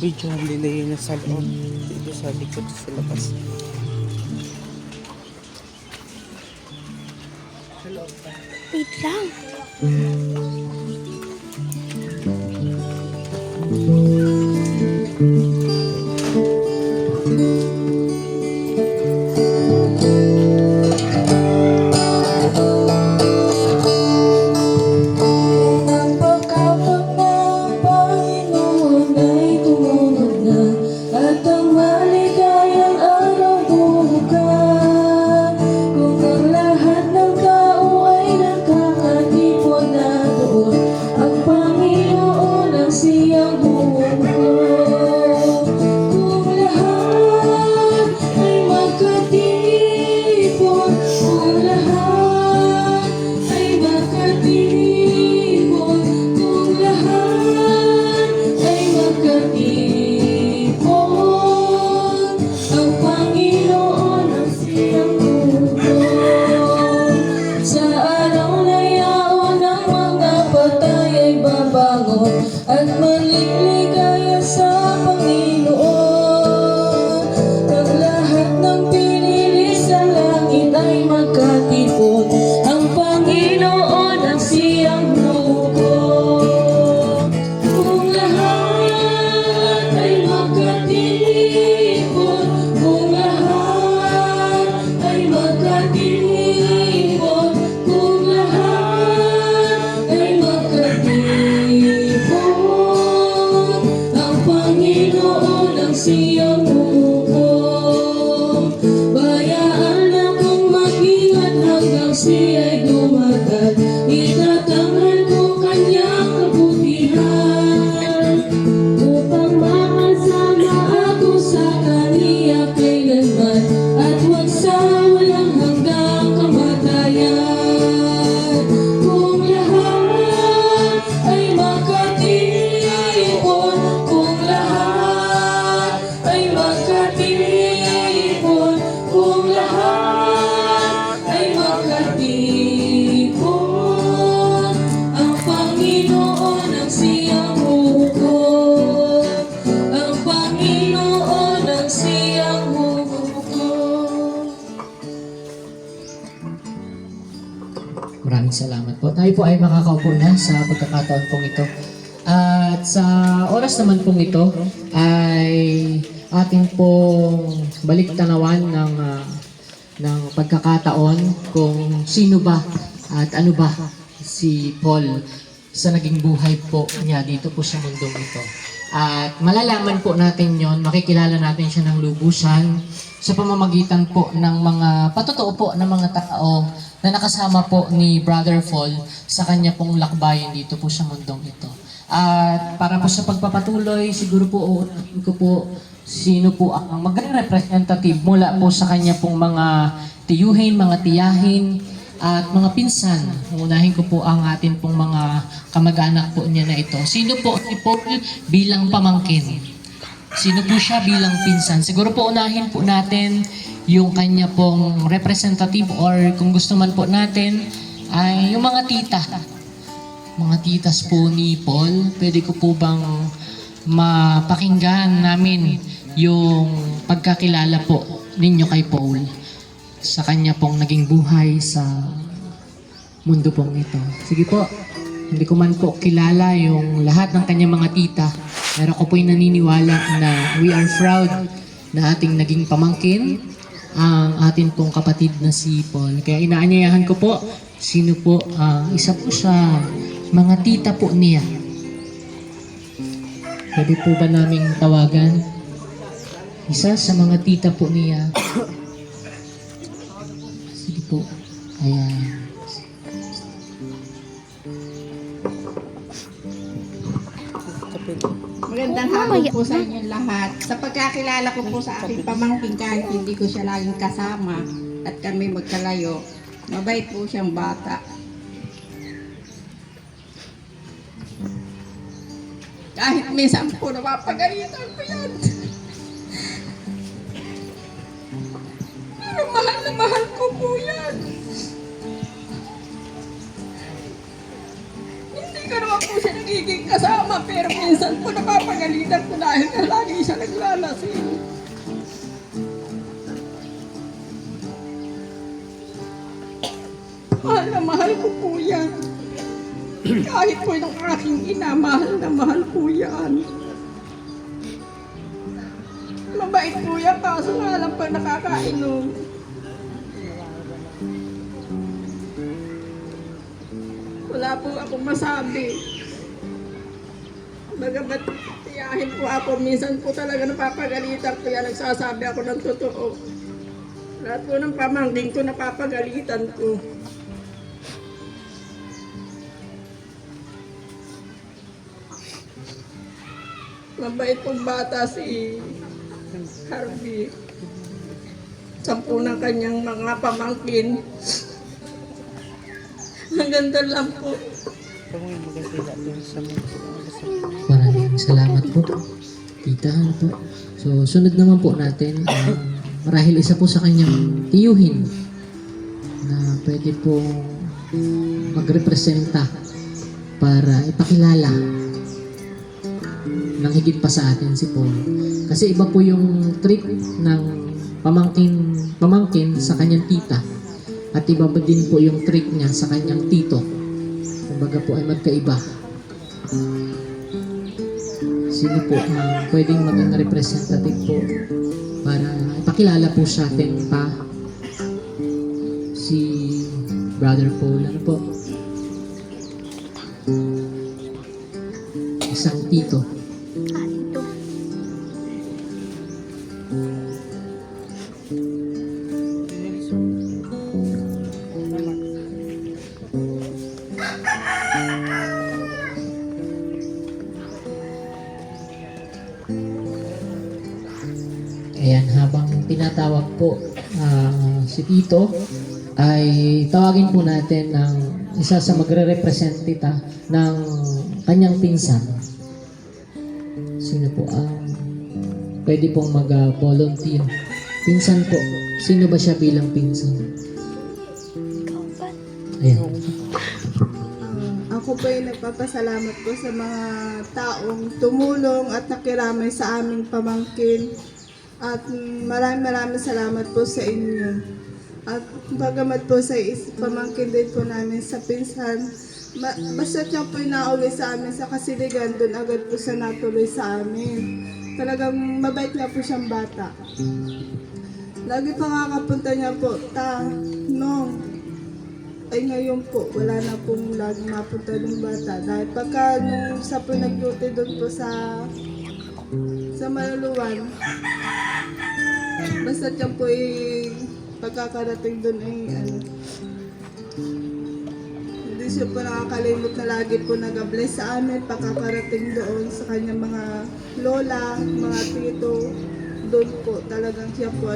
Video nila yun sa loob. Dito sa likod sa labas. Wait lang. At maliligaya sa Panginoon. Ang lahat ng pinili sa langit ay magkatipon. Ang Panginoon ang siyang hukom. Kung lahat ay magkatipon, kung lahat ay magkatipon, kung lahat ay siyang hukom. Bayaan akong mag-ingat hanggang siya'y dumagat. Itatanghal ko kanyang kabutihan upang makasama ako sa kaniya kailanman at huwag sa walang hanggang kamatayan. Kung lahat ay magkatipon, kung lahat ay magkatipon, kung lahat ay magkatipon, ang Panginoon ang siyang hukom. Ang Panginoon ang siyang hukom. Maraming salamat po. Tayo po ay makakaupo na sa pagkakataon pong ito. At sa oras naman pong ito ay ating pong balik-tanawan ng pagkakataon kung sino ba at ano ba si Paul sa naging buhay po niya dito po sa mundong ito. At malalaman po natin yon, makikilala natin siya ng lubusan sa pamamagitan po ng mga patotoo po ng mga tao na nakasama po ni Brother Paul sa kanya pong lakbayin dito po sa mundong ito. At para po sa pagpapatuloy, siguro po uunahin ko po sino po ang magre-representative mula po sa kanya pong mga tiyuhin, mga tiyahin, at mga pinsan. Unahin ko po ang atin pong mga kamag-anak po niya na ito. Sino po si Paul bilang pamangkin? Sino po siya bilang pinsan? Siguro po unahin po natin yung kanya pong representative or kung gusto man po natin ay yung mga tita. Mga titas po ni Paul. Pwede ko po bang mapakinggan namin yung pagkakilala po ninyo kay Paul sa kanya pong naging buhay sa mundo pong ito. Sige po, hindi ko man po kilala yung lahat ng kanyang mga tita, pero ako po'y naniniwala na we are proud na ating naging pamangkin ang atin pong kapatid na si Paul. Kaya inaanyayahan ko po, sino po, isa po sa mga tita po niya. Pwede po ba naming tawagan? Isa sa mga tita po niya. Sige po. Ayan. Magandang hapon po sa inyo lahat. Sa pagkakilala ko po sa aking pamangkin kahit hindi ko siya laging kasama at kami magkalayo, mabait po siyang bata. Kahit minsan po napapagalitan ko yan. Pero mahal na mahal ko po yan. Hindi ko naman po siya nagiging kasama, pero minsan po napapagalitan ko dahil lagi siya naglalasing. Mahal ko po yan. Kahit po ng aking ina, mahal po yan. Mabait po yan, kaso nga lang pag nakakainom. Wala po akong masabi. Bagamat tiyahin po ako, minsan po talaga napapagalitan ko yan, nagsasabi ako ng totoo. Lahat po ng pamangkin ko napapagalitan ko. Mabait pong bata si Harvey. 10 ng kanyang mga pamangkin. Hanggang doon lang po. Pag may magagila doon sa mga Maraming salamat po. Titahan po. So, sunod naman po natin, marahil isa po sa kanyang tiyuhin na pwede po magrepresenta para ipakilala ng higit pa sa atin si Paul. Kasi iba po yung trick ng pamangkin sa kanyang tita. At iba pa din po yung trick niya sa kanyang tito. Kumbaga po ay magkaiba. Sino po ang pwedeng maging representative po para ipakilala po sa atin pa si Brother Paul. Ano po? Isang tito. Ayan, habang tinatawag po si Tito, ay tawagin po natin ng isa sa magre-representita ng kanyang pinsan. Sino po ang pwede pong mag-volunteer? Pinsan po. Sino ba siya bilang pinsan? Ayan. Ako po ay nagpapasalamat po sa mga taong tumulong at nakiramay sa aming pamangkin. At maraming salamat po sa inyo. At bagamat po sa pamangkin din po namin sa pinsan, basta siya po nauwi sa amin sa Kasiligan, doon agad po siya natuloy sa amin. Talagang mabait nga po siyang bata. Lagi pa kakapunta niya po, ay ngayon po, wala na pong lagi mapunta ng bata. Dahil pagka nung sa po nag-duty doon po sa Maluluan, basta dyan po pagkakarating doon hindi siya po nakakalimot na lagi po nag-bless sa amin pagkakarating doon sa kanyang mga lola, mga tito. Doon po talagang siya po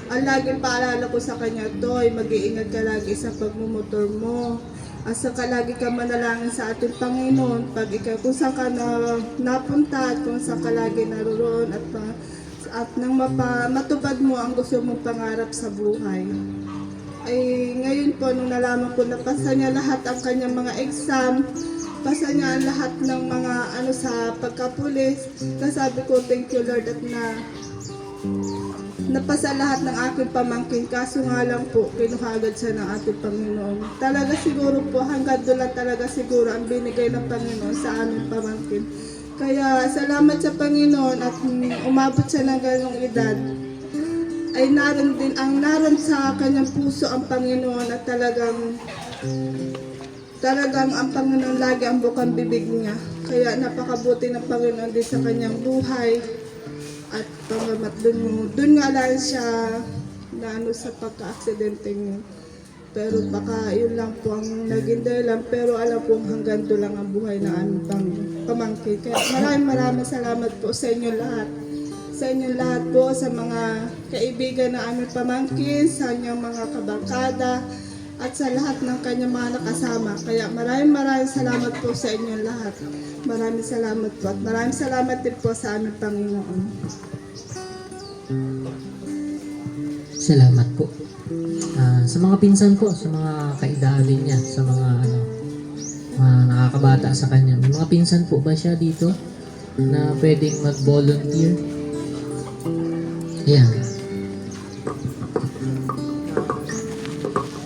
ang laging paalala ko sa kanya, Toy, mag-iingat ka lagi sa pagmumotor mo. At saka lagi ka manalangin sa ating Panginoon pag ikaw kung saan ka napunta at kung saan ka lagi naroon at nang matupad mo ang gusto mong pangarap sa buhay. Ay ngayon po nung nalaman ko na pasa niya lahat ang kanyang mga exam, pasa niya ang lahat ng mga sa pagkapulis, kasabi ko thank you Lord at napasa lahat ng aking pamangkin, kaso nga lang po kinuhagad siya ng ating Panginoon. Talaga siguro po hanggang doon lang talaga siguro ang binigay ng Panginoon sa aming pamangkin. Kaya salamat sa Panginoon at umabot siya ng ganong edad ay naroon sa kanyang puso ang Panginoon at talagang ang Panginoon lagi ang bukang bibig niya. Kaya napakabuti ng Panginoon din sa kanyang buhay at pagamat doon nga lang siya na sa pagka-aksidente niya. Pero baka yun lang po ang naging dahilan. Pero alam po hanggang doon lang ang buhay na aming pamangkin. Kaya maraming salamat po sa inyo lahat. Sa inyo lahat po, sa mga kaibigan na aming pamangkin, sa inyong mga kabangkada, at sa lahat ng kanyang mga nakasama. Kaya maraming salamat po sa inyo lahat. Maraming salamat po. At maraming salamat din po sa aming Panginoon. Salamat po. Sa mga pinsan po, sa mga kaidali niya, sa mga nakakabata sa kanya. May mga pinsan po ba siya dito na pwedeng mag-volunteer? Yan.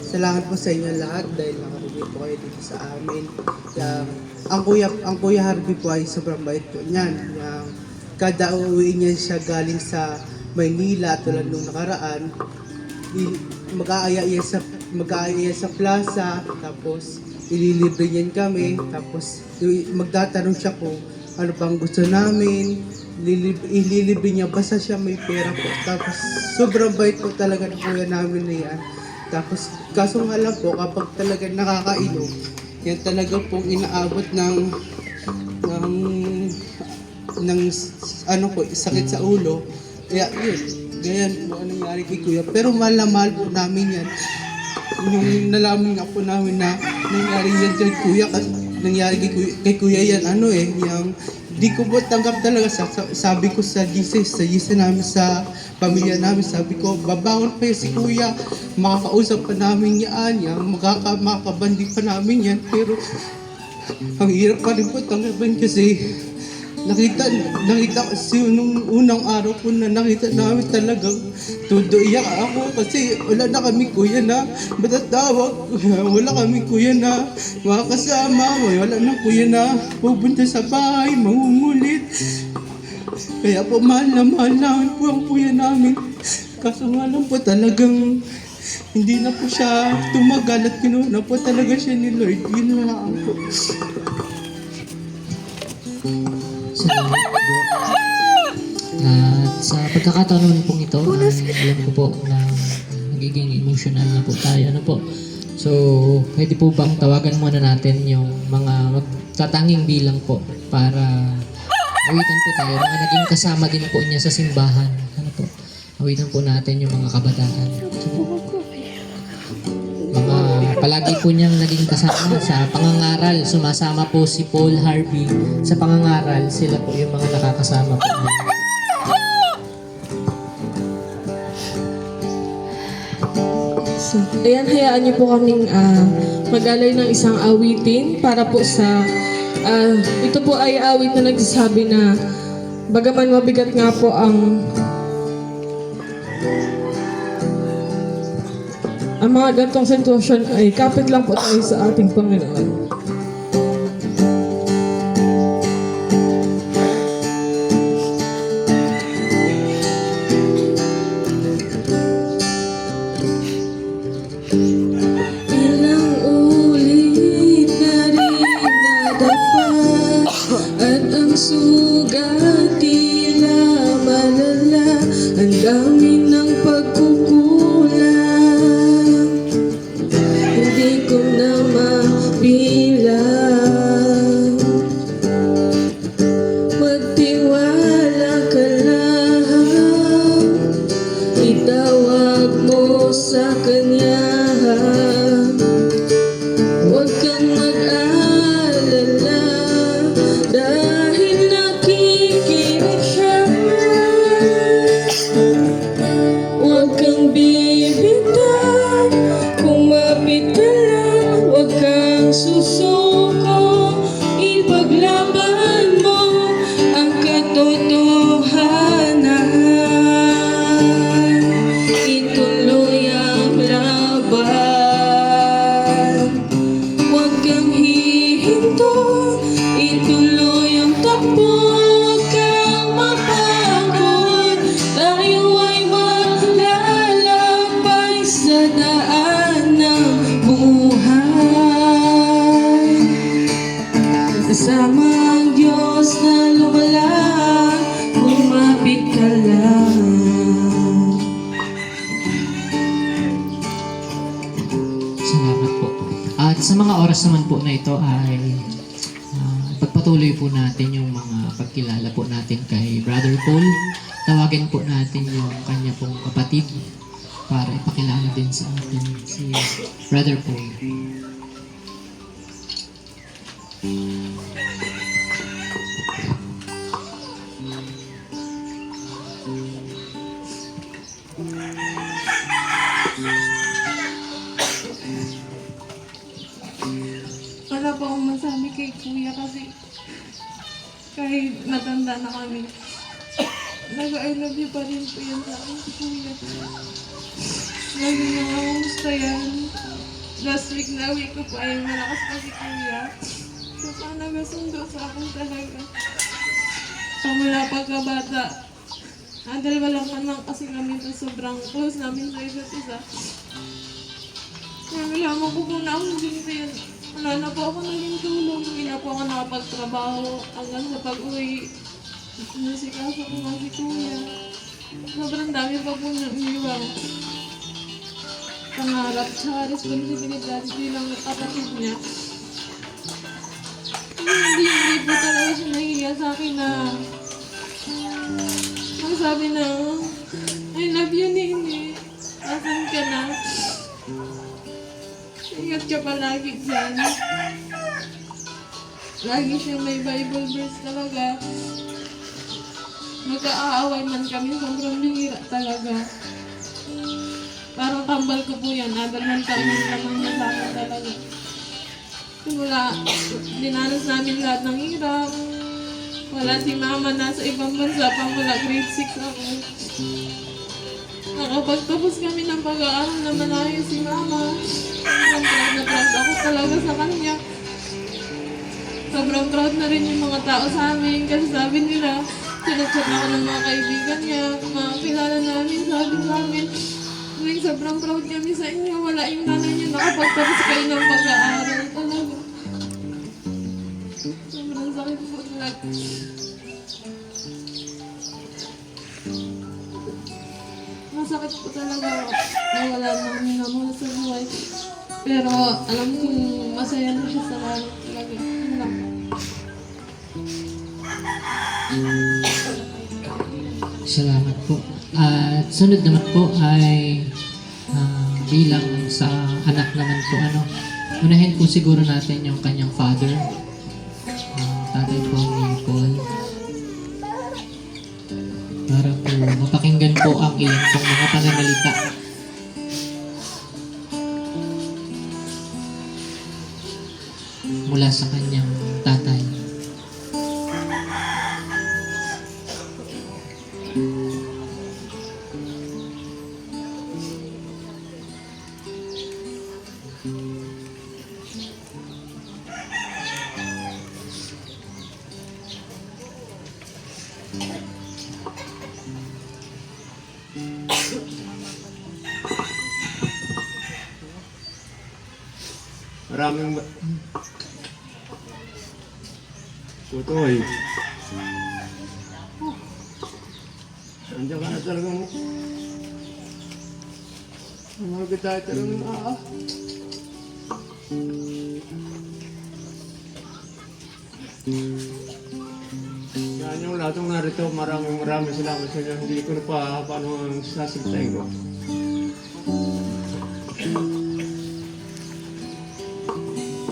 Salamat po sa inyo lahat dahil nakaribig po kayo dito sa amin. Ang Kuya Harvey po ay sobrang bait po niyan. Kada uuwi niya siya galing sa Maynila tulad nung nakaraan, mag-aaya sa plaza, tapos ililibre niyan kami, tapos magtatanong siya kung ano bang gusto namin, ililibre niya basta siya may pera po. Tapos sobrang bait po talaga ng kuya namin na yan. Tapos kaso nga lang po, kapag talaga nakakainom, yan talaga pong inaabot ng ano po, sakit sa ulo. Kaya yun, ganyan po ang nangyari kay kuya. Pero mahal na mahal po namin yan. Yung nalaman nga po namin na nangyari yan kay kuya, nangyari kay kuya yan, yung di ko po tanggap talaga. Sabi ko sa GC namin, sa pamilya namin, sabi ko, babangon pa yan si kuya, makakausap pa namin yan, makakabandi pa namin yan. Pero ang hirap pa rin po tanggapin kasi nakita kasi nung unang araw po na nakita namin, talagang todo iyak ako kasi wala na kami kuya na matatawag, wala kami kuya na makakasama, wala na kuya na pupunta sa bahay, mangungulit. Kaya po mahal namin po ang kuya namin. Kaso nga lang po talagang hindi na po siya tumagal at kinuha po talaga siya ni Lord. Yun lang po. Salamat po. At sa pagkakataon naman pong ito, alam ko po na nagiging emotional na po tayo. Ano po? So, pwede po bang tawagan muna natin yung mga magtatanging bilang po para awitan po tayo. Mga naging kasama din po niya sa simbahan. Ano po? Awitan po natin yung mga kabataan. Palagi po niyang naging kasama sa pangangaral. Sumasama po si Paul Harvey sa pangangaral. Sila po yung mga nakakasama po niya. So, ayan, hayaan niyo po kaming mag-alay ng isang awitin para po sa ito po ay awit na nagsasabi na bagaman mabigat nga po ang mga gantong sitwasyon ay kapit lang po tayo sa ating Panginoon. Ilang ulit na rin nadapat at ang sugat tila malala, ang dami ng pagkukulang. Hindi ko na mabilang. Magtiwala ka lang, itawag mo sa Kanya. Huwag kang mag-alala dahil nakikinig siya. Huwag kang bibitaw, kumapit ka lang, huwag kang susuko, ipaglaban mo ang katotohanan, ituloy ang laban. Huwag kang hihinto, ituloy ang takbo, huwag kang mapagod, tayo ay maglalakbay sa daan ng buhay. Kasama ang Diyos na lumalang, kumapit ka lang. Salamat po. At sa mga oras naman po na ito ay pagpatuloy po natin yung mga pagkilala po natin kay Brother Paul. Tawagin po natin yung kanya pong kapatid para ipakilala din sa atin si Brother Paul. Para po akong masabi kay kuya kasi kahit matanda na kami, nag-I love you pa rin po yan sa akin si kuya. Lagi niya nga kumusta yan. Last week na week ko po ay malakas pa si kuya. So parang nagasundo sa akin talaga. Pamula pagkabata, dalawa lang naman kasi kami to sobrang close namin sa isa't isa. Nalaman ko po na akong din. Wala na po ako naging tulong. Hindi na po ako nakapagtrabaho hanggang sa pag-uwi. Nasikaso ko nga si kuya. Sobrang dami pa po nang iniwang pangarap tsaka responsibilidad bilang kapatid niya. Hindi po talaga siya nahiya sa akin na magsabi na I love you, Nini. Asan ka na? Ingat ka palagi dyan. Lagi siyang may Bible verse talaga. Magka-aaway man kami, sobrang bihira talaga. Parang kambal ko po yan, adalman kami naman niya sa akin talaga. Simula, dinanas namin lahat ng hirap. Wala si mama, nasa ibang bansa pa mula grade 6 ako. Nakapagtapos kami ng pag-aaral na malayo si mama. Sobrang proud na proud ako talaga sa kanya. Sobrang proud na rin yung mga tao sa amin kasi sabi nila, sinachat ako ng mga kaibigan niya, mga kilala namin, sabi sa amin, sobrang proud kami sa inyo, wala yung nanay niyo, nakapagtapos kayo ng pag-aaral talaga. Sobrang sakit po talaga. Masakit po talaga na wala na kami namula sa buhay. Pero alam kong masaya na siya sa lalo talaga. Yun lang. Salamat po. At sunod naman po ay bilang sa anak naman po, unahin po siguro natin yung kanyang father, tatay po ni Paul, para po mapakinggan po ang ilang pong mga pananalita. Mula sa kanyang tatay. Maraming Tutoy. Nandiyan ka na talagang mga kita talagang yan yung lahat ng narito, maraming salamat sa inyo. Hindi ko na pa paano ang sasabihin ko.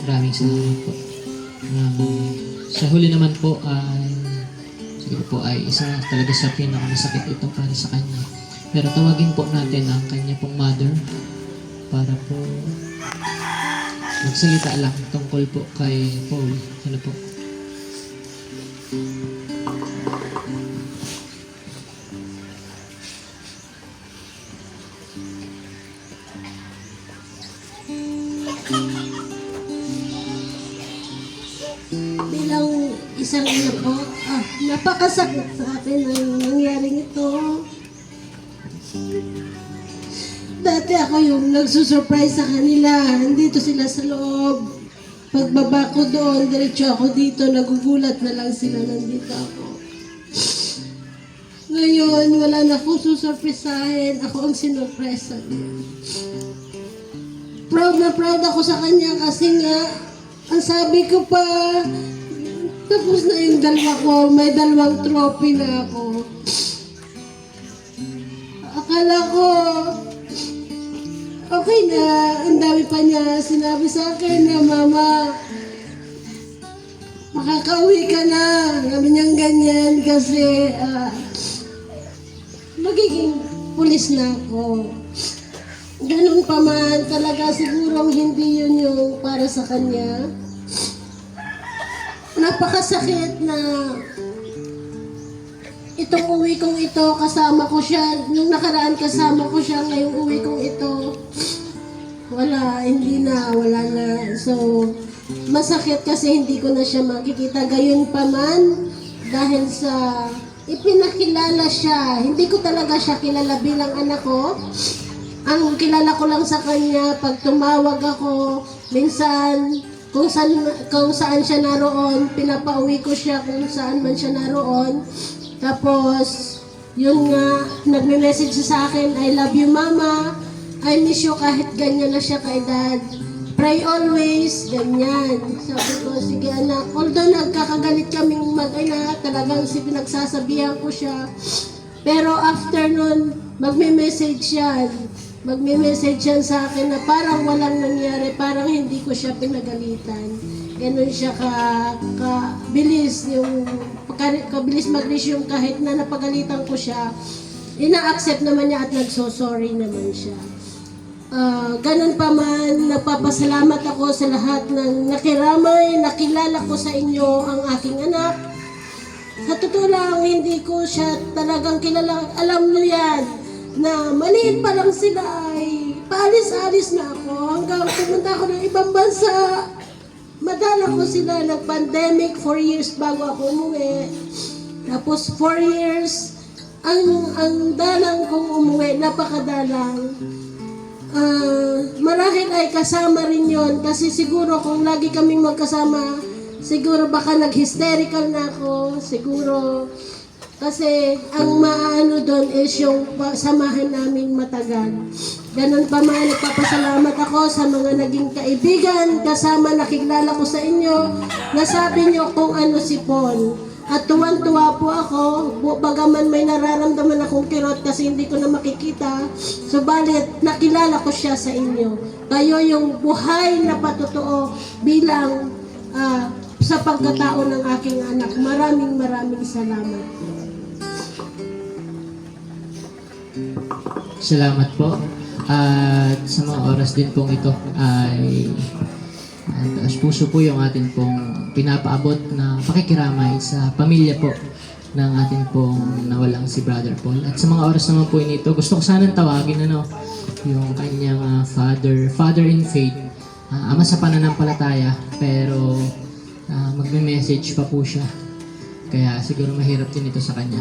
Maraming salamat po. Sa huli naman po ay siguro po ay isa talaga sa pinakamasakit ito para sa kanya. Pero tawagin po natin ang kanya pong mother para po magsalita lang tungkol po kay Paul. Ano po? Bilang isang ina po, napakasakit sa akin ang nangyaring ito. Dati ako yung nagsusurprise sa kanila. Nandito sila sa loob. Pagbaba ko doon, diretso ako dito. Nagugulat na lang sila nandito ako. Ngayon, wala na akong susurpresahin. Ako ang sinurpresa niya. Proud na proud ako sa kanya kasi nga, ang sabi ko pa, tapos na yung dalawa ko, may 2 trophy na ako. Akala ko, okay na, ang dami pa niya sinabi sa akin na, Mama, makakauwi ka na. Sabi niyang ganyan kasi magiging pulis na ako. Ganun pa man, talaga sigurong hindi yun yung para sa kanya. napakasakit na itong uwi kong ito, kasama ko siya. Nung nakaraan kasama ko siya, ngayong uwi kong ito, wala na. So, masakit kasi hindi ko na siya makikita. Gayon pa man, dahil sa ipinakilala siya, hindi ko talaga siya kilala bilang anak ko. Ang kilala ko lang sa kanya, pag tumawag ako, minsan, kung saan siya naroon, pinapauwi ko siya kung saan man siya naroon. Tapos, yun nga, nagme-message siya sa akin, I love you mama, I miss you kahit ganyan na siya kaedad. Pray always, ganyan. Sabi ko, sige anak, although nagkakagalit kaming mag-ina, talagang pinagsasabihan ko siya. Pero after nun, magme-message yan sa akin na parang walang nangyari, parang hindi ko siya pinagalitan. Ganun siya kabilis, kabilis mag-resume kahit na napagalitan ko siya. Ina-accept naman niya at nagso-sorry naman siya. Ganun pa man, nagpapasalamat ako sa lahat ng nakiramay, nakilala ko sa inyo ang aking anak. Sa totoo lang, hindi ko siya talagang kilala. Alam niyo yan, na maliit pa lang sila ay paalis-alis na ako hanggang pumunta ako ng ibang bansa. Madala ko sila nag-pandemic 4 years bago ako umuwi. Tapos 4 years, ang dalang kong umuwi, napakadalang. Marahil ay kasama rin yon kasi siguro kung lagi kaming magkasama, siguro baka nag-hysterical na ako, siguro. Kasi ang maano doon is yung samahan naming matagal. Ganun pa man, nagpapasalamat ako sa mga naging kaibigan, kasama nakilala ko sa inyo, nasabi nyo kung ano si Paul. At tuwan-tuwa po ako, bagaman may nararamdaman akong kirot kasi hindi ko na makikita, subalit nakilala ko siya sa inyo. Kayo yung buhay na patotoo bilang sa pagkatao ng aking anak. Maraming salamat. Salamat po. At sa mga oras din pong ito ay taas puso po yung atin pong pinapaabot na pakikiramay sa pamilya po ng atin pong nawalang si Brother Paul. At sa mga oras naman po ito, gusto ko sanang tawagin yung kanyang father in faith, ama sa pananampalataya, pero magme-message pa po siya. Kaya siguro mahirap din ito sa kanya.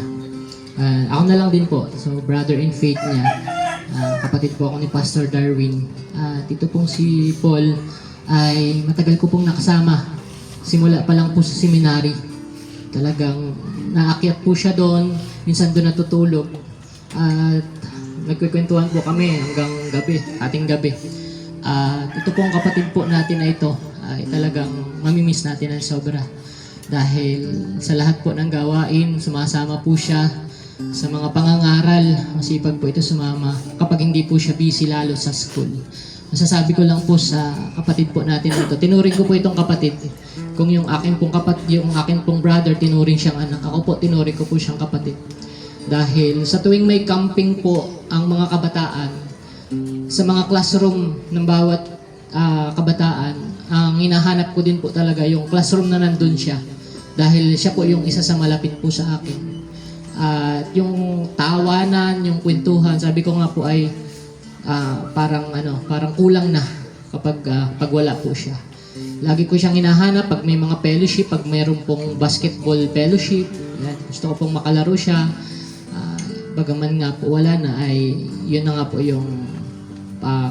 Ako na lang din po. So, brother in faith niya. Kapatid po ako ni Pastor Darwin. At ito pong si Paul ay matagal ko pong nakasama. Simula pa lang po sa seminary. Talagang naakyat po siya doon. Minsan doon natutulog. At nagkikwentuhan po kami hanggang gabi, ating gabi. At ito pong kapatid po natin na ito ay talagang mamimiss natin ang sobra. Dahil sa lahat po ng gawain, sumasama po siya. Sa mga pangangaral, masipag po ito sumama kapag hindi po siya busy lalo sa school. Masasabi ko lang po sa kapatid po natin ito, tinuring ko po itong kapatid. Kung yung akin pong brother, tinuring siyang anak. Ako po, tinuring ko po siyang kapatid. Dahil sa tuwing may camping po ang mga kabataan, sa mga classroom ng bawat kabataan, ang hinahanap ko din po talaga yung classroom na nandun siya. Dahil siya po yung isa sa malapit po sa akin. At yung tawanan, yung kwentuhan, sabi ko nga po ay parang kulang na kapag pag wala po siya. Lagi ko siyang hinahanap pag may mga fellowship, pag mayroon pong basketball fellowship, yan, gusto ko pong makalaro siya. Bagaman nga po wala na, ay yun na nga po yung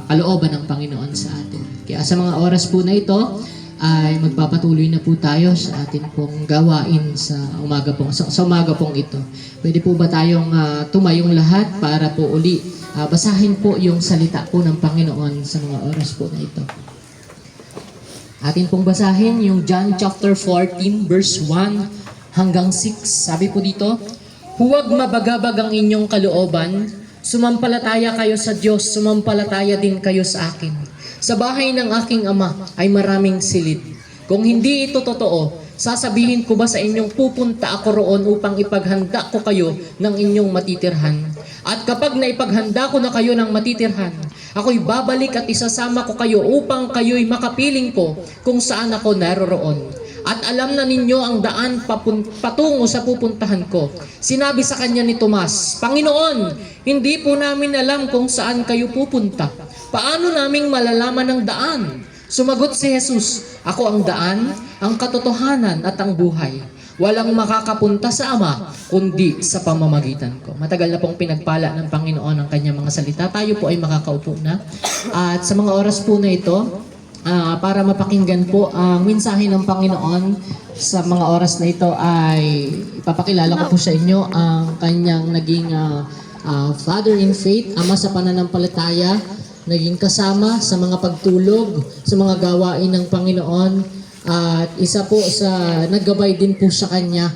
kalooban ng Panginoon sa atin. Kaya sa mga oras po na ito, ay magpapatuloy na po tayo sa atin pong gawain sa umaga pong ito. Pwede po ba tayong tumayong lahat para po uli basahin po yung salita po ng Panginoon sa mga oras po na ito. Atin pong basahin yung John chapter 14 verse 1 hanggang 6. Sabi po dito, huwag mabagabag ang inyong kalooban, sumampalataya kayo sa Diyos, sumampalataya din kayo sa akin. Sa bahay ng aking ama ay maraming silid. Kung hindi ito totoo, sasabihin ko ba sa inyong pupunta ako roon upang ipaghanda ko kayo ng inyong matitirhan? At kapag naipaghanda ko na kayo ng matitirhan, ako'y babalik at isasama ko kayo upang kayo'y makapiling ko kung saan ako naroroon. at alam na ninyo ang daan patungo sa pupuntahan ko. Sinabi sa kanya ni Tomas, Panginoon, hindi po namin alam kung saan kayo pupunta. Paano naming malalaman ang daan? Sumagot si Jesus, ako ang daan, ang katotohanan at ang buhay. Walang makakapunta sa Ama, kundi sa pamamagitan ko. Matagal na pong pinagpala ng Panginoon ang kanyang mga salita. Tayo po ay makakaupo na. At sa mga oras po na ito, para mapakinggan po ang mensahe ng Panginoon sa mga oras na ito ay ipapakilala ko po sa inyo ang kanyang naging father in faith, ama sa pananampalataya, naging kasama sa mga pagtulog, sa mga gawain ng Panginoon, at isa po sa naggabay din po sa kanya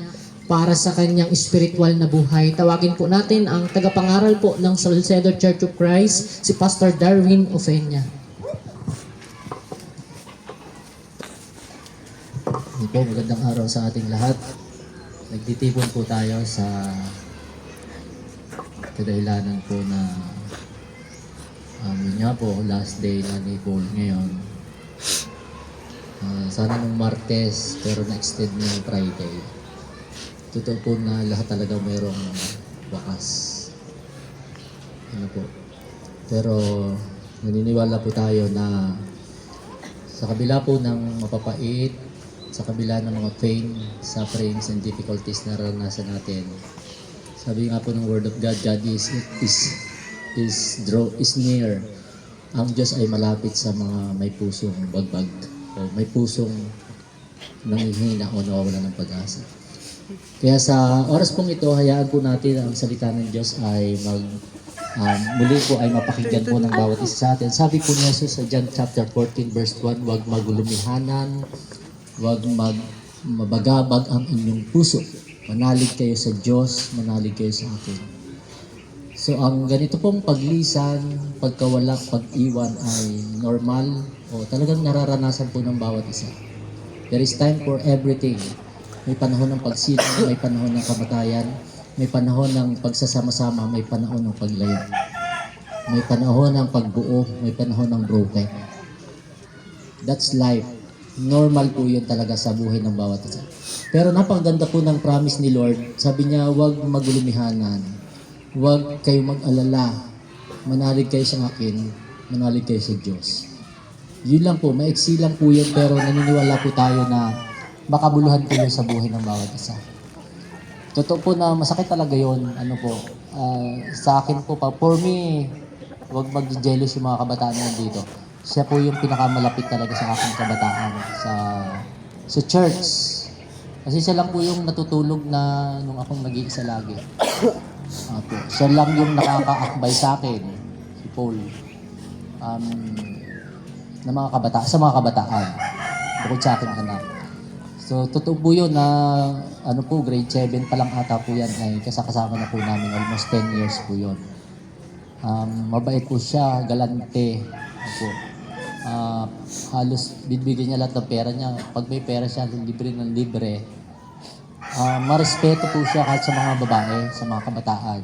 para sa kanyang spiritual na buhay. Tawagin po natin ang tagapangaral po ng Salcedo Church of Christ, si Pastor Darwin Ofeña. Po, magandang araw sa ating lahat. Nagtitipon po tayo sa kadahilanan po na yun nga po, last day na ni Paul ngayon. Sana nung Martes, pero na-extend ng Friday. Totoo po na lahat talaga mayroong wakas. Ano po. Pero naniniwala po tayo na sa kabila po ng mapapait, sa kabila ng mga pain, sufferings, and difficulties na naranasan natin. Sabi nga po ng Word of God, God is near. Ang Diyos ay malapit sa mga may pusong bagbag o may pusong nanghihina o nawawala ng pag-asa. Kaya sa oras pong ito, hayaan po natin ang salita ng Diyos ay muli po ay mapakinggan po ng bawat isa sa atin. Sabi po ni Jesus sa John chapter 14 verse 1, huwag magulumihanan, huwag mabagabag ang inyong puso. Manalig kayo sa Diyos, manalig kayo sa akin. So ang ganito pong paglisan, pagkawala, pag-iwan ay normal o talagang nararanasan po ng bawat isa. There is time for everything. May panahon ng pagsilang, may panahon ng kamatayan, may panahon ng pagsasama-sama, may panahon ng paglayo. May panahon ng pagbuo, may panahon ng broken. That's life. Normal po yun talaga sa buhay ng bawat isa. Pero napakaganda po ng promise ni Lord. Sabi niya, huwag magulumihanan. Huwag kayo mag-alala. Manalig kayo sa akin. Manalig kayo sa Diyos. Yun lang po. Maiksi lang po yun. Pero naniniwala po tayo na makabuluhan po yun sa buhay ng bawat isa. Totoo po na masakit talaga yun. Ano po. Sa akin po pa. For me, huwag mag-jealous yung mga kabataan na nandito. Siya po yung pinakamalapit talaga sa aking kabataan sa church. Kasi siya lang po yung natutulog na nung akong nag-iisa lagi. Siya lang yung nakakaakbay sa akin, si Paul, sa mga kabataan, bukod sa akin anak. So, totoo po yun na, grade 7 pa lang ata po yan, ay kasama na po namin, almost 10 years po yun. Mabait po siya, galante, halos bibigyan niya lahat ng pera niya. Pag may pera siya, libre ng libre. Marespeto po siya kahit sa mga babae, sa mga kabataan.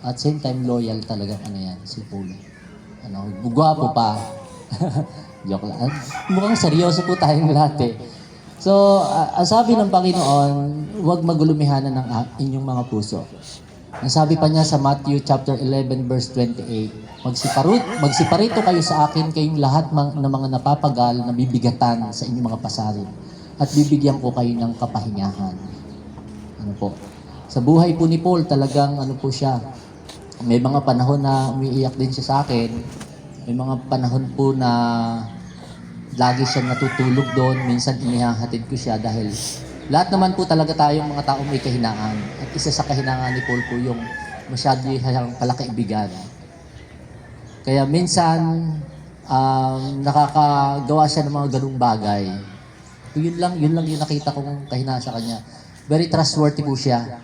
At same time, loyal talaga si Paul. Gwapo pa. Joke lang. Mukhang seryoso po tayong lahat eh. So, ang sabi ng Panginoon, huwag magulumihanan ng inyong mga puso. Ang sabi pa niya sa Matthew chapter 11 verse 28, magsiparito kayo sa akin kayong lahat ng mga napapagal na bibigatan sa inyong mga pasarin at bibigyan ko kayo ng kapahingahan. Sa buhay po ni Paul, talagang siya, may mga panahon na umiiyak din siya sa akin. May mga panahon po na lagi siyang natutulog doon. Minsan inihahatid ko siya dahil lahat naman po talaga tayong mga tao may kahinaan. At isa sa kahinaan ni Paul po yung masyado siyang palakaibigan. Kaya minsan, nakakagawa siya ng mga ganung bagay. Yun lang yung nakita kong kahinaan sa kanya. Very trustworthy po siya.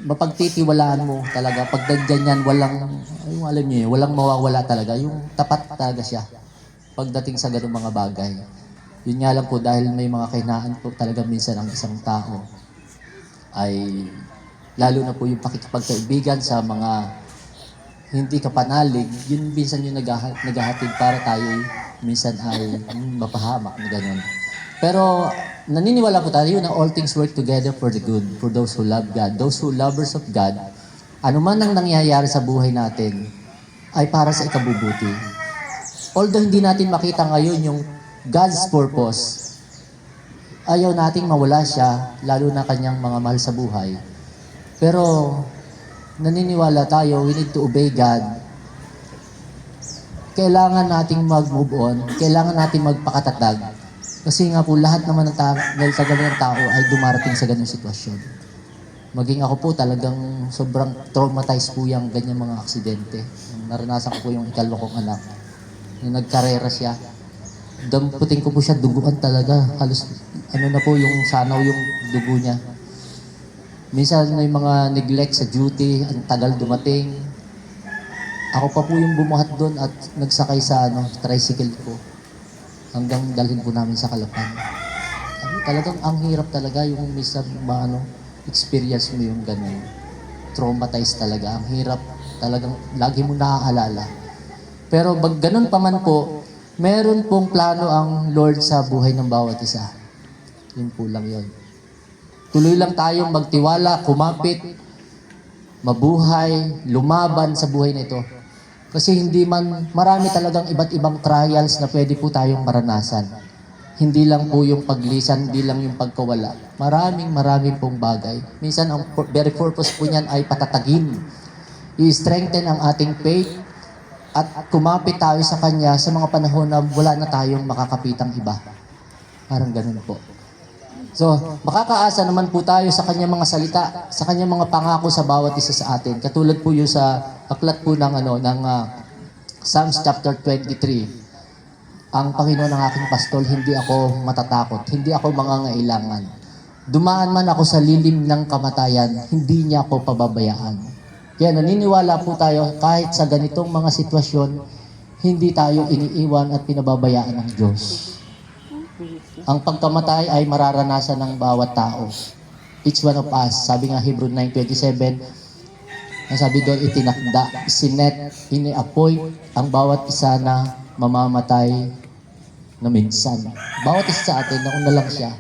Mapagtitiwalaan mo talaga. Pag ganyan, walang mawawala talaga. Yung tapat talaga siya pagdating sa ganung mga bagay. Yun nga lang po, dahil may mga kahinaan po talaga minsan ang isang tao, ay lalo na po yung pakikipagkaibigan sa mga hindi kapanalig, yun minsan yung naghahatid para tayo minsan ay mapahamak na gano'n. Pero naniniwala po tayo na all things work together for the good, for those who love God. Those who lovers of God, ano man ang nangyayari sa buhay natin, ay para sa ikabubuti. Although hindi natin makita ngayon yung God's purpose, ayaw nating mawala siya, lalo na kanyang mga mahal sa buhay. Pero naniniwala tayo, we need to obey God. Kailangan nating mag-move on, kailangan nating magpakatatag. Kasi nga po, lahat naman ng tao ay dumarating sa ganung sitwasyon. Maging ako po, talagang sobrang traumatized po yung ganyan mga aksidente. Naranasan ko po yung ikalawa kong anak. Yung nagkarera siya. Damputin ko po siya, duguan talaga. Halos, ano na po, yung sanaw yung dugo niya. Minsan may mga neglect sa duty, ang tagal dumating. Ako pa po yung bumuhat doon at nagsakay sa tricycle ko. Hanggang dalhin po namin sa Kalapan. Talagang ang hirap talaga yung minsan experience mo yung ganun. Traumatized talaga. Ang hirap talagang lagi mo naaalala. Pero pag ganun pa man po, meron pong plano ang Lord sa buhay ng bawat isa. Yun po lang yun. Tuloy lang tayong magtiwala, kumapit, mabuhay, lumaban sa buhay na ito. Kasi hindi man, marami talagang iba't ibang trials na pwede po tayong maranasan. Hindi lang po yung paglisan, hindi lang yung pagkawala. Maraming pong bagay. Minsan, ang very purpose po niyan ay patatagin. I-strengthen ang ating faith at kumapit tayo sa Kanya sa mga panahon na wala na tayong makakapitang iba. Parang ganun po. So, makakaasa naman po tayo sa Kanyang mga salita, sa Kanyang mga pangako sa bawat isa sa atin. Katulad po yung sa aklat po ng Psalms chapter 23. Ang Panginoon ng aking pastol, hindi ako matatakot, hindi ako mangangailangan. Dumaan man ako sa lilim ng kamatayan, hindi niya ako pababayaan. Kaya naniniwala po tayo kahit sa ganitong mga sitwasyon, hindi tayo iniiwan at pinababayaan ng Diyos. Ang pagkamatay ay mararanasan ng bawat tao. Each one of us, sabi nga Hebrew 9:27, ang sabi doon, itinakda, sinet, ini-appoint ang bawat isa na mamamatay na minsan. Bawat isa sa atin, nauna lang siya.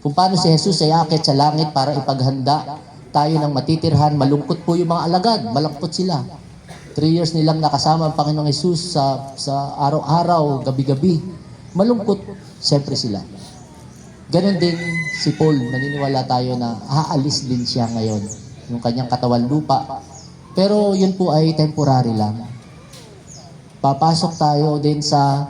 Kung paano si Jesus ay akit sa langit para ipaghanda tayo ng matitirhan, malungkot po yung mga alagad, malungkot sila. 3 years nilang nakasama ang Panginoong Jesus sa araw-araw, gabi-gabi. Malungkot, siyempre sila. Ganon din si Paul, naniniwala tayo na aalis din siya ngayon, yung kanyang katawan lupa. Pero yun po ay temporary lang. Papasok tayo din sa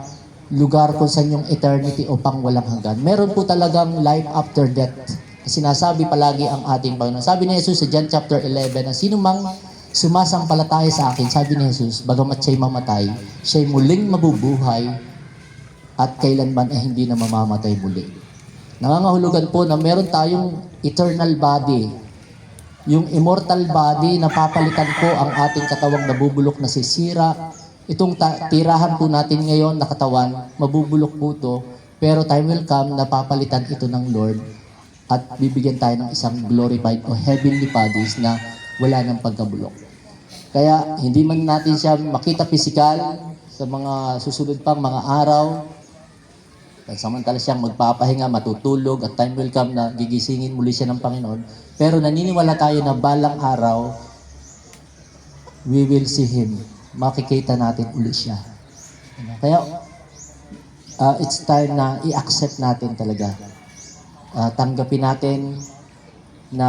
lugar kung saan yung eternity o pang walang hanggan. Meron po talagang life after death. Sinasabi palagi ang ating Panginoon. Sabi ni Jesus sa John chapter 11, na sino mang sumasampalataya sa akin, sabi ni Jesus, bagamat siya'y mamatay, siya'y muling mabubuhay at kailanman ay hindi na mamamatay muli. Nangangahulugan po na meron tayong eternal body. Yung immortal body na papalitan po ang ating katawang nabubulok na sisira. Itong tirahan po natin ngayon na katawan, mabubulok po ito, pero time will come na papalitan ito ng Lord at bibigyan tayo ng isang glorified o heavenly bodies na wala ng pagkabulok. Kaya hindi man natin siya makita physical sa mga susunod pang mga araw, samantala siyang magpapahinga, matutulog, at time will come na gigisingin muli siya ng Panginoon. Pero naniniwala tayo na balang araw, we will see Him. Makikita natin uli siya. Kaya, it's time na i-accept natin talaga. Tanggapin natin na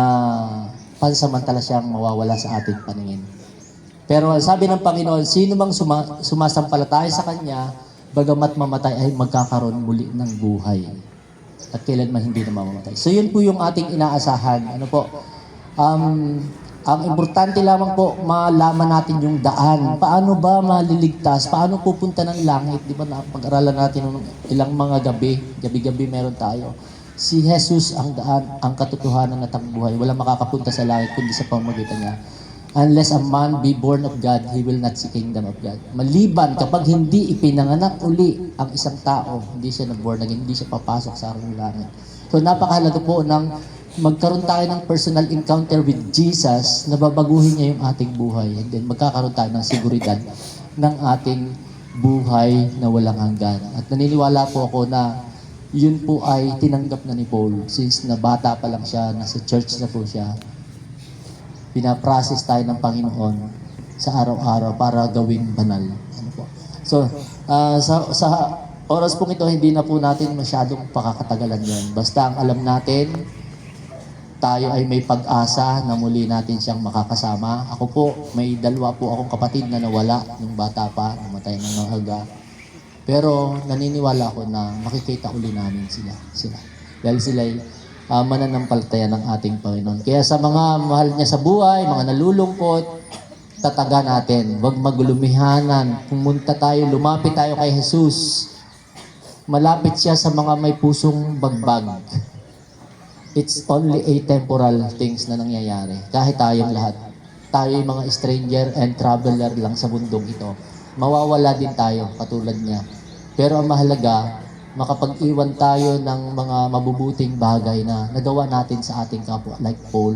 pansamantala siyang mawawala sa ating paningin. Pero sabi ng Panginoon, sino mang sumasampalataya sa Kanya, bagamat mamatay ay magkakaroon muli ng buhay. At kailanman hindi na mamamatay. So yun po yung ating inaasahan. Ano po? Ang importante lamang po, malaman natin yung daan. Paano ba maliligtas? Paano pupunta ng langit? Di ba napag-aralan natin ng ilang mga gabi? Gabi-gabi meron tayo. Si Jesus ang daan, ang katotohanan at ang buhay. Walang makakapunta sa langit kundi sa pamamagitan niya. Unless a man be born of God, he will not see kingdom of God. Maliban kapag hindi ipinanganak uli ang isang tao, hindi siya na-born again, hindi siya papasok sa arang langit. So napakahalaga po ng magkaroon tayo ng personal encounter with Jesus na babaguhin niya yung ating buhay. And then magkakaroon tayo ng seguridad ng ating buhay na walang hanggan. At naniniwala po ako na yun po ay tinanggap na ni Paul since na bata pa lang siya, nasa church na po siya. Pinaprocess tayo ng Panginoon sa araw-araw para gawing banal. Ano po? So, sa oras pong ito, hindi na po natin masyadong pakakatagalan yon. Basta ang alam natin, tayo ay may pag-asa na muli natin siyang makakasama. Ako po, may dalawa po akong kapatid na nawala nung bata pa, namatay ng maaga. Pero naniniwala ako na makikita uli namin sila. Dahil sila ay mananampalataya ng ating Panginoon. Kaya sa mga mahal niya sa buhay, mga nalulungkot, tataga natin. Huwag maglumihanan. Pumunta tayo, lumapit tayo kay Jesus. Malapit siya sa mga may pusong bagbag. It's only a temporal things na nangyayari. Kahit tayong lahat. Tayo yung mga stranger and traveler lang sa mundong ito. Mawawala din tayo, katulad niya. Pero ang mahalaga, makapag-iwan tayo ng mga mabubuting bagay na nagawa natin sa ating kapwa, like Paul,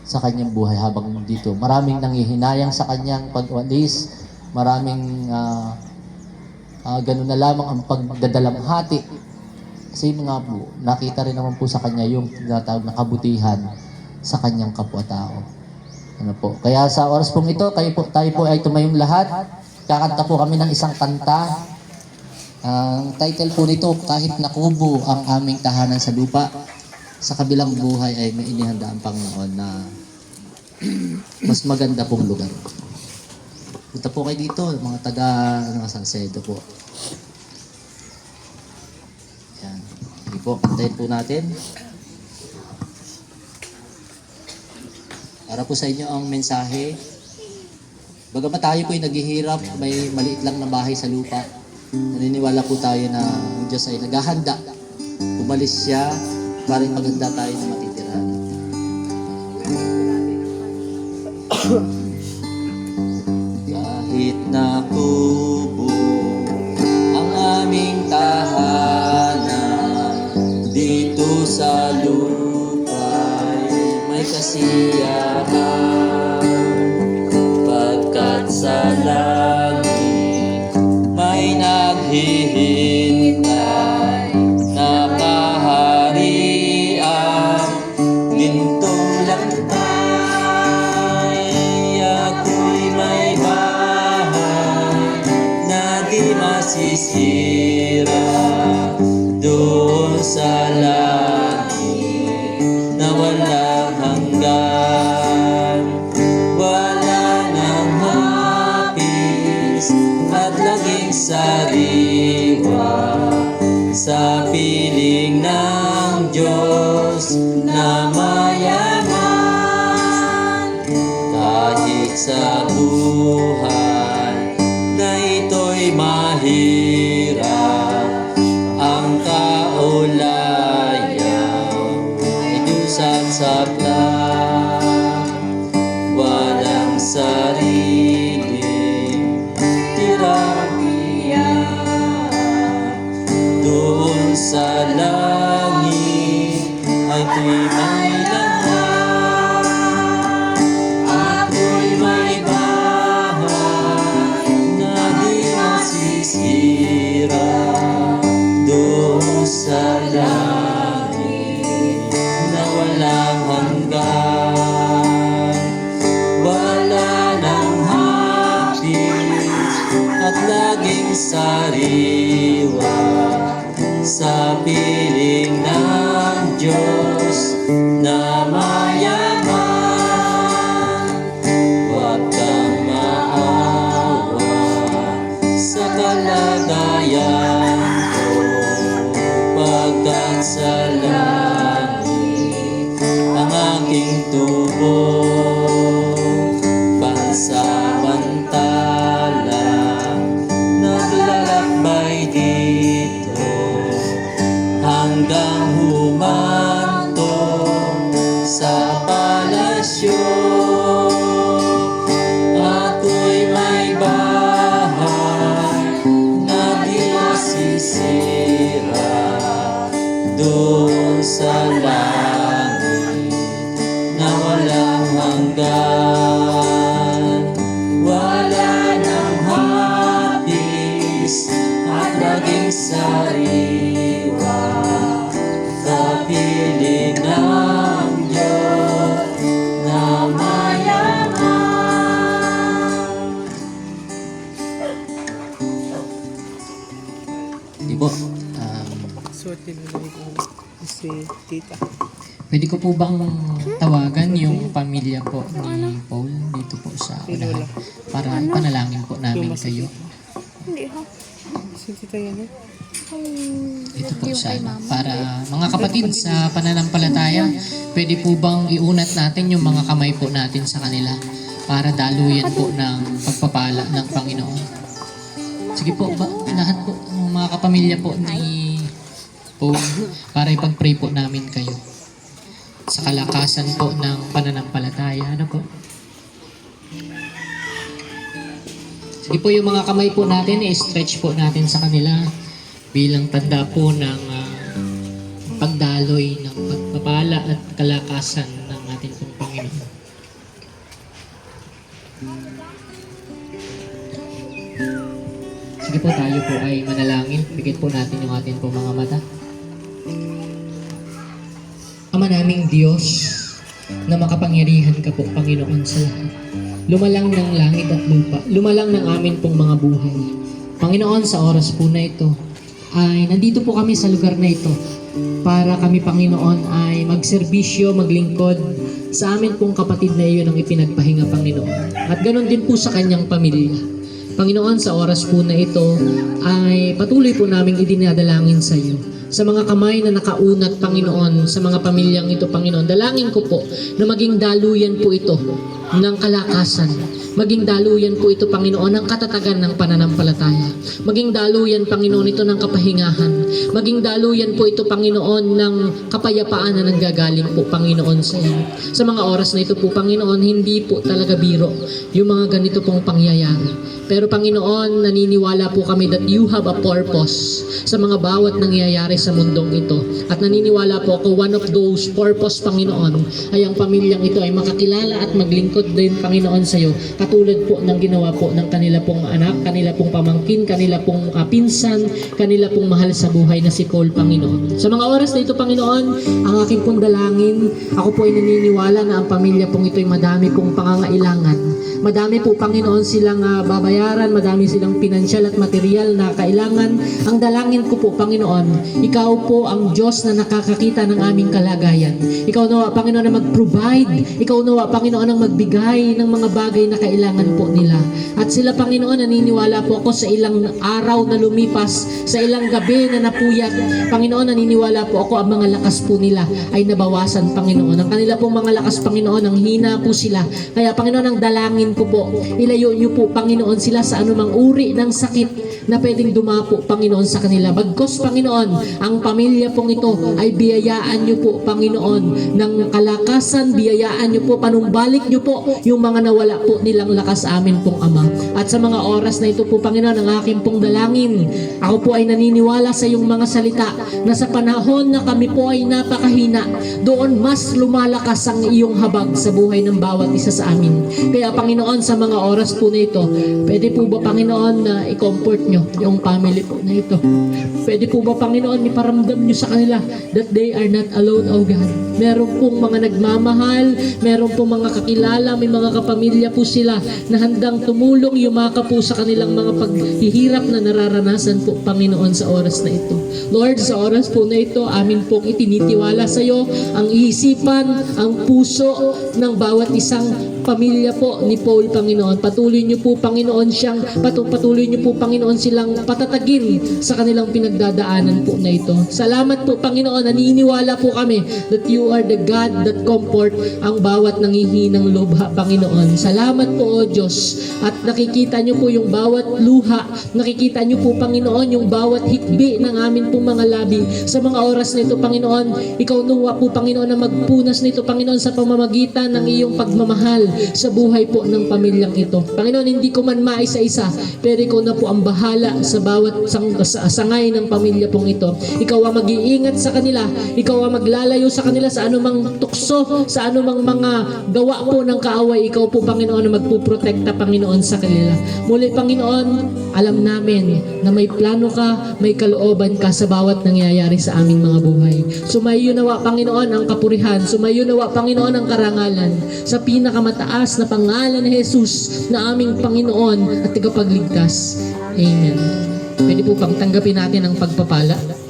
sa kanyang buhay habang dito. Maraming nanghihinayang sa kanyang pag-walis, maraming ganun na lamang ang pagdadalamhati. Kasi mga po, nakita rin naman po sa kanya yung tinatawag na kabutihan sa kanyang kapwa-tao. Ano po? Kaya sa oras pong ito, tayo po ay tumayong lahat. Kakanta po kami ng isang kanta. Ang title po nito, Kahit Nakubo ang Aming Tahanan sa Lupa, sa kabilang buhay ay may inihanda ang Panginoon na mas maganda pong lugar. Punta po kayo dito, mga taga Salcedo po. Yan. Sige po, kantayin po natin. Para po sa inyo ang mensahe. Bagamat tayo po ay naghihirap, may maliit lang na bahay sa lupa. Naniniwala po tayo na ang Diyos ay naghahanda. Umalis siya para maganda tayo na matitirahan. Kahit nakubo ang aming tahanan, dito sa lupa'y may kasiyahan. Pagkat sa langit may naghihintay na kaharian, gintong lantay. Ako'y may bahay na di masisira doon sa langit na walang hanggan. Wala nang hapis at laging sariwa sa piling ng Diyos na mayaman. Kahit sa buhay na ito'y mahirap, ang kaulayan ay dusan sa plan. Walang sariling tirapiya doon sa langit ay may laman. Ako'y may bahay na di masisira doon sa langit na walang hanggan. Wala nang hapis at laging sariwa sa piling ng Diyos na mayaman. Huwag kang maawa sa kalagayan ko, pagkat sa langit ang aking tubo. Pansamantalang naglalakbay dito hanggang humantong sa palasyo. Ako'y may bahay na di masisira doon labis at laging sariwa sa piling ng Diyos na mayaman. Di po, Swerte na lang ko si tita. pwede ko po bang tawagan yung pamilya po ni Paul dito po sa unahan para panalangin po namin kayo. Si tita yan eh. Ito po sana. Para mga kapatid sa pananampalataya, pwede po bang iunat natin yung mga kamay po natin sa kanila para daluyan po ng pagpapala ng Panginoon. Sige po, lahat po, mga kapamilya po ni Paul, para ipag-pray po namin kayo sa kalakasan po ng pananampalataya. Ano po? Sige po, yung mga kamay po natin, i-stretch po natin sa kanila bilang tanda po ng pagdaloy ng pagpapala at kalakasan ng ating pong Panginoon. Sige po, tayo po ay manalangin. Bigyan po natin yung ating pong mga mata. Ama naming Diyos, na makapangyarihan ka po, Panginoon, sa lahat. Lumalang ng langit at lupa, lumalang ng amin pong mga buhay. Panginoon, sa oras po na ito, ay nandito po kami sa lugar na ito para kami, Panginoon, ay magserbisyo, maglingkod sa amin pong kapatid na iyon ang ipinagpahinga, Panginoon. At ganoon din po sa kanyang pamilya. Panginoon, sa oras po na ito ay patuloy po naming idinadalangin sa iyo. Sa mga kamay na nakaunat, Panginoon, sa mga pamilyang ito, Panginoon, dalangin ko po na maging daluyan po ito ng kalakasan. Maging daluyan po ito, Panginoon, ng katatagan ng pananampalataya. Maging daluyan, Panginoon, ito ng kapahingahan. Maging daluyan po ito, Panginoon, ng kapayapaan na nanggagaling po, Panginoon, sa iyo. Sa mga oras na ito po, Panginoon, hindi po talaga biro yung mga ganito pong pangyayari. Pero, Panginoon, naniniwala po kami that you have a purpose sa mga bawat nangyayari sa mundong ito. At naniniwala po ako, one of those purpose, Panginoon, ay ang pamilyang ito ay makakilala at maglingkod din, Panginoon, sa iyo. Katulad po ng ginawa po ng kanila pong anak, kanila pong pamangkin, kanila pong pinsan, kanila pong mahal sa buhay na si Paul, Panginoon. Sa mga oras na ito, Panginoon, ang aking pong dalangin, ako po ay naniniwala na ang pamilya pong ito ay madami pong pangangailangan. Madami po, Panginoon, silang babayaran, madami silang pinansyal at material na kailangan. Ang dalangin ko po, Panginoon, ikaw po ang Diyos na nakakakita ng aming kalagayan. Ikaw nawa, Panginoon, na mag-provide. Ikaw nawa, Panginoon, ang magbigay ng mga bagay na kailangan po nila. At sila, Panginoon, naniniwala po ako sa ilang araw na lumipas, sa ilang gabi na napuyat. Panginoon, naniniwala po ako ang mga lakas po nila ay nabawasan, Panginoon. Ang kanila pong mga lakas, Panginoon, ang hina po sila. Kaya, Panginoon, ang dalangin ko po, ilayo niyo po, Panginoon, sila sa anumang uri ng sakit na pwedeng dumapo, Panginoon, sa kanila. Bagkos, Panginoon, ang pamilya pong ito ay biyayaan niyo po, Panginoon, ng kalakasan, biyayaan niyo po, panumbalik niyo po yung mga nawala po nilang lakas amin pong Ama. At sa mga oras na ito po, Panginoon, ang aking pong dalangin, ako po ay naniniwala sa iyong mga salita na sa panahon na kami po ay napakahina, doon mas lumalakas ang iyong habag sa buhay ng bawat isa sa amin. Kaya, Panginoon, sa mga oras po na ito, pwede po ba, Panginoon, na i-comfort nyo yung family po na ito? Pwede po ba, Panginoon, iparamdam nyo sa kanila that they are not alone, oh God? Meron pong mga nagmamahal, meron pong mga kakilala, may mga kapamilya po sila na handang tumulong, yumaka po sa kanilang mga paghihirap na nararanasan po, Panginoon, sa oras na ito. Lord, sa oras po na ito, amin pong itinitiwala sa iyo ang isipan, ang puso ng bawat isang pamilya po ni Paul, Panginoon. Patuloy niyo po, Panginoon, patuloy niyo po, Panginoon, silang patatagin sa kanilang pinagdadaanan po na ito. Salamat po, Panginoon. Naniniwala po kami that you are the God that comfort ang bawat nangihinang lubha, Panginoon. Salamat po, O Diyos. At nakikita niyo po yung bawat luha. Nakikita niyo po, Panginoon, yung bawat hikbi ng amin pong mga labi. Sa mga oras na ito, Panginoon, ikaw nawa po, Panginoon, na magpunas nito, Panginoon, sa pamamagitan ng iyong pagmamahal sa buhay po ng pamilyang ito. Panginoon, hindi ko man maisa-isa, pero ikaw na po ang bahala sa bawat sangay ng pamilya pong ito. Ikaw ang mag-iingat sa kanila, ikaw ang maglalayo sa kanila sa anumang tukso, sa anumang mga gawa po ng kaaway. Ikaw po, Panginoon, ang magpuprotekta, Panginoon, sa kanila. Muli, Panginoon, alam namin na may plano ka, may kalooban ka sa bawat nangyayari sa aming mga buhay. Sumayo nawa, Panginoon, ang kapurihan. Sumayo nawa, Panginoon, ang karangalan sa pinakamataas na pangalan ni Jesus na aming Panginoon at tagapagligtas. Amen. Pwede po bang tanggapin natin ang pagpapala?